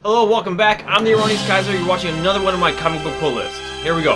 Hello, welcome back. I'm the Erroneous Kaiser. You're watching another one of my comic book pull lists. Here we go.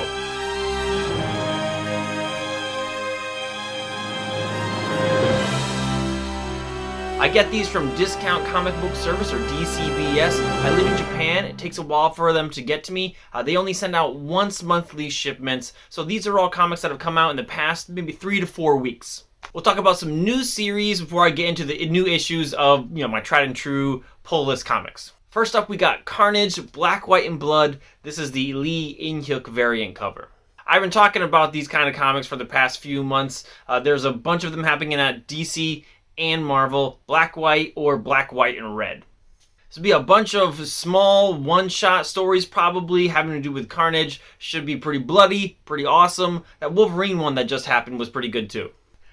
I get these from Discount Comic Book Service, or DCBS. I live in Japan. It takes a while for them to get to me. They only send out once monthly shipments. So these are all comics that have come out in the past maybe 3 to 4 weeks. We'll talk about some new series before I get into the new issues of my tried and true pull list comics. First up, we got Carnage, Black, White, and Blood. This is the Lee In-hyuk variant cover. I've been talking about these kind of comics for the past few months. There's a bunch of them happening at DC and Marvel, Black, White, or Black, White, and Red. This will be a bunch of small one-shot stories probably having to do with Carnage. Should be pretty bloody, pretty awesome. That Wolverine one that just happened was pretty good too.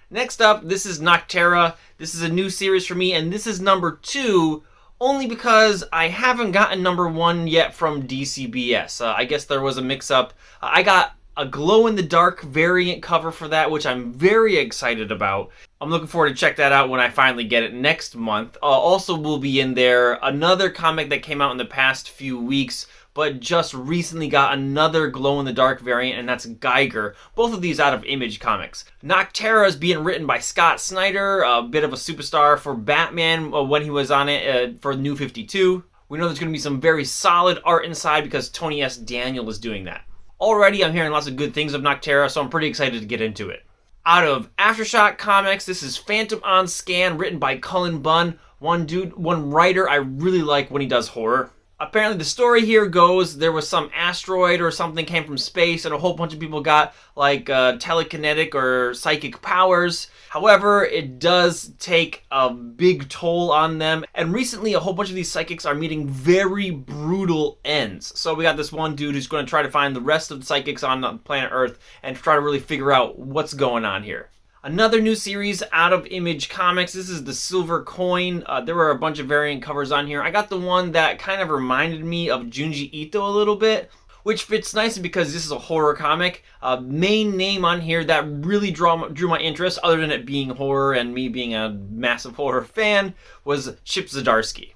Next up, this is Nocterra. This is a new series for me, and this is number 2, only because I haven't gotten number 1 yet from DCBS. I guess there was a mix-up. I got a glow-in-the-dark variant cover for that, which I'm very excited about. I'm looking forward to check that out when I finally get it next month. Also will be in there another comic that came out in the past few weeks, but just recently got another glow-in-the-dark variant, and that's Geiger. Both of these out of Image Comics. Nocterra is being written by Scott Snyder, a bit of a superstar for Batman when he was on it for New 52. We know there's going to be some very solid art inside because Tony S. Daniel is doing that. Already I'm hearing lots of good things of Nocterra, so I'm pretty excited to get into it. Out of Aftershock Comics, this is Phantom on Scan, written by Cullen Bunn. One writer I really like when he does horror. Apparently the story here goes there was some asteroid or something came from space and a whole bunch of people got telekinetic or psychic powers. However, it does take a big toll on them, and recently a whole bunch of these psychics are meeting very brutal ends. So we got this one dude who's going to try to find the rest of the psychics on planet Earth and try to really figure out what's going on here. Another new series out of Image Comics. This is The Silver Coin. There were a bunch of variant covers on here. I got the one that kind of reminded me of Junji Ito a little bit, which fits nicely because this is a horror comic. Main name on here that really drew my interest, other than it being horror and me being a massive horror fan, was Chip Zdarsky.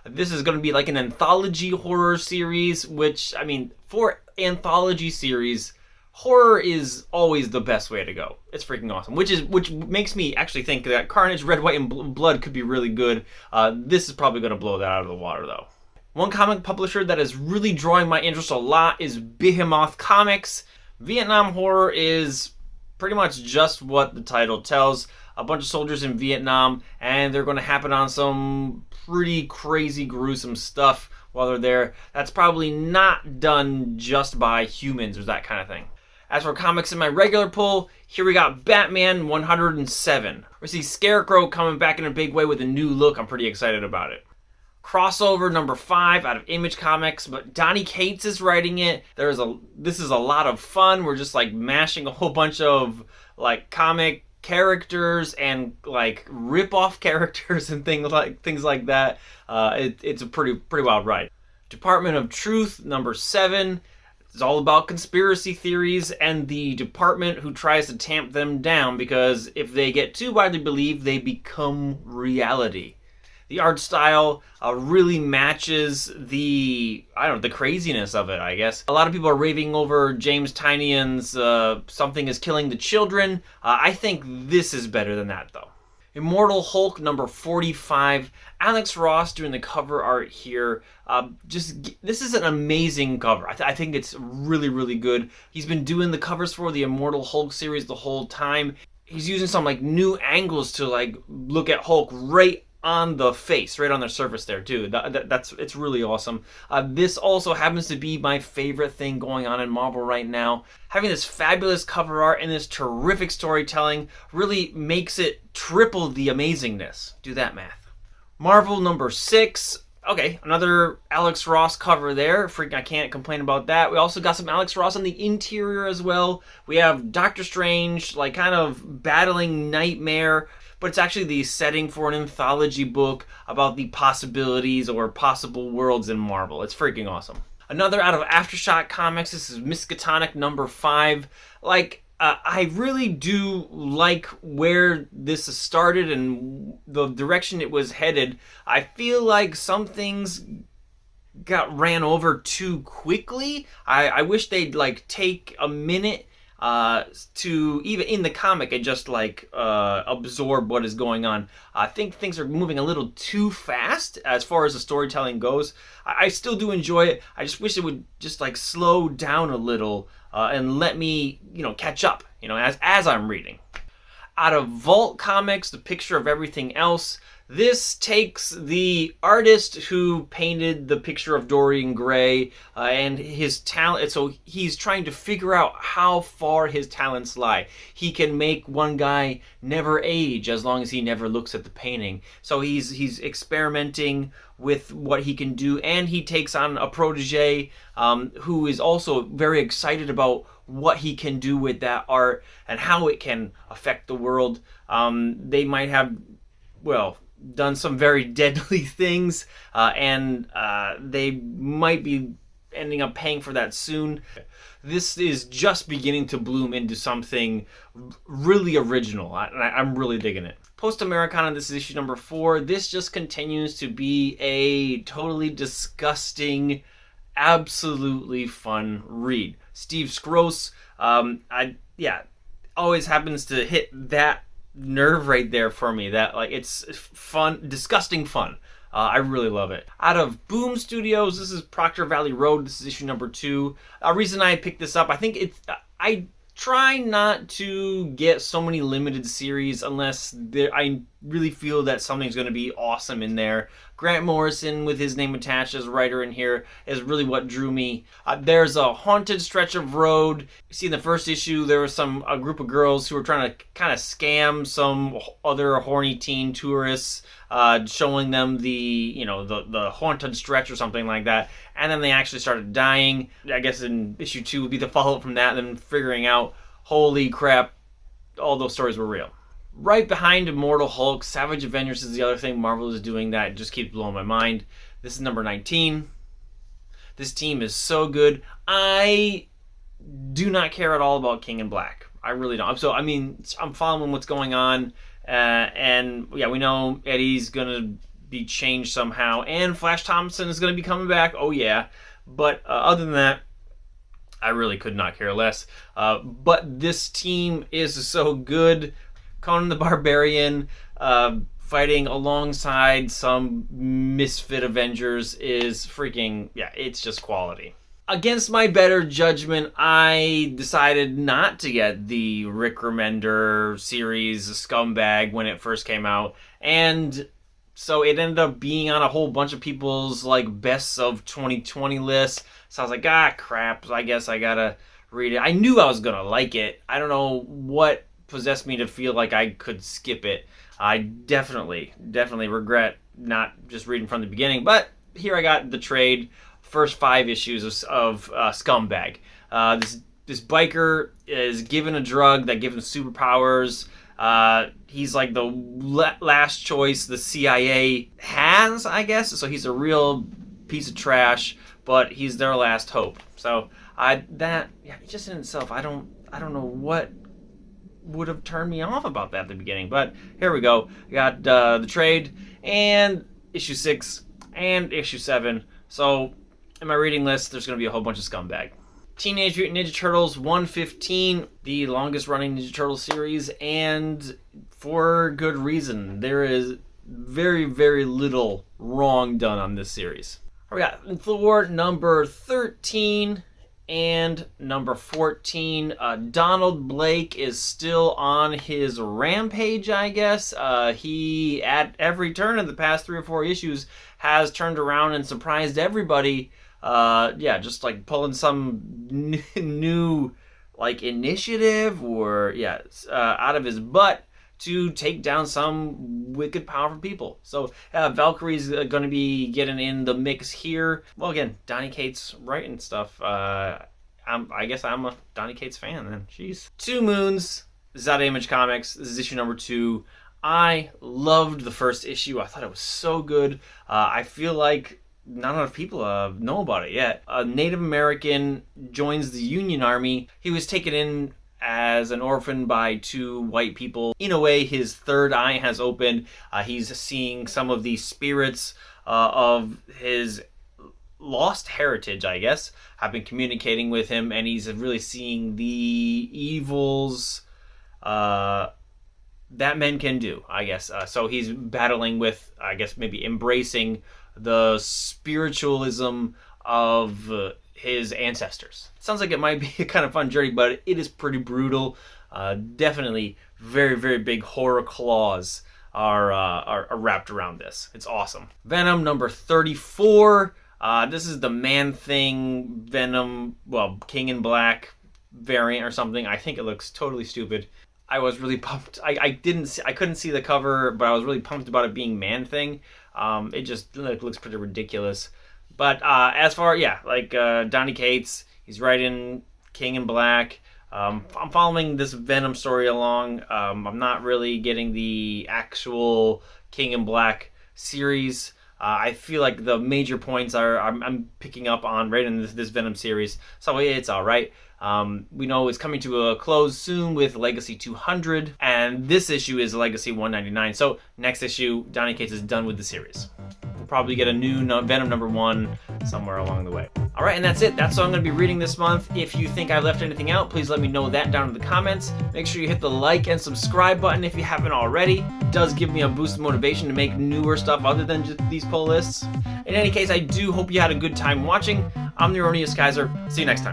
This is going to be like an anthology horror series, which, I mean, for anthology series, horror is always the best way to go. It's freaking awesome. Which makes me actually think that Carnage, Red, White, and Blood could be really good. This is probably going to blow that out of the water, though. One comic publisher that is really drawing my interest a lot is Behemoth Comics. Vietnam horror is pretty much just what the title tells. A bunch of soldiers in Vietnam, and they're going to happen on some pretty crazy, gruesome stuff while they're there. That's probably not done just by humans or that kind of thing. As for comics in my regular pull, here we got Batman 107. We see Scarecrow coming back in a big way with a new look. I'm pretty excited about it. Crossover number 5 out of Image Comics, but Donny Cates is writing it. This is a lot of fun. We're just like mashing a whole bunch of like comic characters and like rip-off characters and things like that. It's a pretty wild ride. Department of Truth number 7. It's all about conspiracy theories and the department who tries to tamp them down, because if they get too widely believed, they become reality. The art style really matches the craziness of it, I guess. A lot of people are raving over James Tynion's Something is Killing the Children. I think this is better than that, though. Immortal Hulk number 45. Alex Ross doing the cover art here. This is an amazing cover. I think it's really, really good. He's been doing the covers for the Immortal Hulk series the whole time. He's using some like new angles to like look at Hulk right on the face, right on the surface there too. It's really awesome. This also happens to be my favorite thing going on in Marvel right now. Having this fabulous cover art and this terrific storytelling really makes it triple the amazingness. Do that math. Marvel number 6. Okay, another Alex Ross cover there. I can't complain about that. We also got some Alex Ross on the interior as well. We have Doctor Strange, like kind of battling Nightmare, but it's actually the setting for an anthology book about the possibilities or possible worlds in Marvel. It's freaking awesome. Another out of Aftershock Comics. This is Miskatonic number 5. I really do like where this has started and the direction it was headed. I feel like some things got ran over too quickly. I wish they'd like take a minute to, even in the comic, and just like absorb what is going on. I think things are moving a little too fast as far as the storytelling goes. I still do enjoy it. I just wish it would just like slow down a little and let me, catch up, as I'm reading. Out of Vault Comics, The Picture of Everything Else, this takes the artist who painted the picture of Dorian Gray and his talent. So he's trying to figure out how far his talents lie. He can make one guy never age as long as he never looks at the painting. So he's experimenting with what he can do, and he takes on a protege who is also very excited about what he can do with that art and how it can affect the world. They might have, done some very deadly things, and they might be ending up paying for that soon. This is just beginning to bloom into something really original, and I'm really digging it. Post Americana, this is issue number 4. This just continues to be a totally disgusting, absolutely fun read. Steve Skroce, always happens to hit that nerve right there for me, that like it's fun, disgusting fun. I really love it. Out of Boom Studios, this is Proctor Valley Road. This is issue number 2. A reason I picked this up, I think I try not to get so many limited series unless I really feel that something's going to be awesome in there. Grant Morrison, with his name attached as writer in here, is really what drew me. There's a haunted stretch of road. You see in the first issue, there was a group of girls who were trying to kind of scam some other horny teen tourists, showing them the haunted stretch or something like that. And then they actually started dying. I guess in issue 2 would be the follow-up from that, and then figuring out, holy crap, all those stories were real. Right behind Immortal Hulk, Savage Avengers is the other thing Marvel is doing that just keeps blowing my mind. This is number 19. This team is so good. I do not care at all about King in Black. I really don't. I'm following what's going on. We know Eddie's going to be changed somehow. And Flash Thompson is going to be coming back. Oh, yeah. But other than that, I really could not care less. But this team is so good. Conan the Barbarian fighting alongside some misfit Avengers is freaking, it's just quality. Against my better judgment, I decided not to get the Rick Remender series Scumbag when it first came out, and so it ended up being on a whole bunch of people's like bests of 2020 lists. So I was like, crap, I guess I gotta read it. I knew I was gonna like it. I don't know what possessed me to feel like I could skip it. I definitely regret not just reading from the beginning, but here I got the trade, first 5 issues of Scumbag. This biker is given a drug that gives him superpowers. He's like the last choice the CIA has, I guess. So he's a real piece of trash, but he's their last hope. So just in itself, I don't know what would have turned me off about that at the beginning, but here we go. I got the trade and issue 6 and issue 7. So in my reading list, there's going to be a whole bunch of Scumbag. Teenage Mutant Ninja Turtles 115, the longest running Ninja Turtle series, and for good reason. There is very, very little wrong done on this series. We got Thor number 13 and number 14. Donald Blake is still on his rampage, I guess. He, at every turn in the past 3 or 4 issues, has turned around and surprised everybody. Just like pulling some new like initiative or out of his butt to take down some wicked powerful people. So Valkyrie's going to be getting in the mix here. Well, again, Donny Cates writing stuff. I guess I'm a Donny Cates fan then. Jeez. Two Moons. This is out of Image Comics. This is issue number 2. I loved the first issue. I thought it was so good. I feel like not enough people know about it yet. A Native American joins the Union Army. He was taken in as an orphan by 2 white people. In a way, his third eye has opened. He's seeing some of the spirits of his lost heritage, I guess. I've been communicating with him, and he's really seeing the evils that men can do, I guess. So he's battling with, I guess, maybe embracing the spiritualism of his ancestors. Sounds like it might be a kind of fun journey, but it is pretty brutal. Definitely very, very big horror claws are wrapped around this. It's awesome. Venom number 34. This is the Man-Thing Venom, well, King in Black variant or something. I think it looks totally stupid. I was really pumped. I couldn't see the cover, but I was really pumped about it being Man-Thing. It just looks pretty ridiculous. But as far, Donny Cates, he's writing King in Black. I'm following this Venom story along. I'm not really getting the actual King in Black series. I feel like the major points I'm picking up on right in this Venom series, so it's all right. We know it's coming to a close soon with Legacy 200, and this issue is Legacy 199. So next issue, Donny Cates is done with the series. We'll probably get a new Venom number 1 somewhere along the way. All right, and that's it. That's all I'm going to be reading this month. If you think I've left anything out, please let me know that down in the comments. Make sure you hit the like and subscribe button if you haven't already. It does give me a boost of motivation to make newer stuff other than just these pull lists. In any case, I do hope you had a good time watching. I'm the Erroneous Kaiser. See you next time.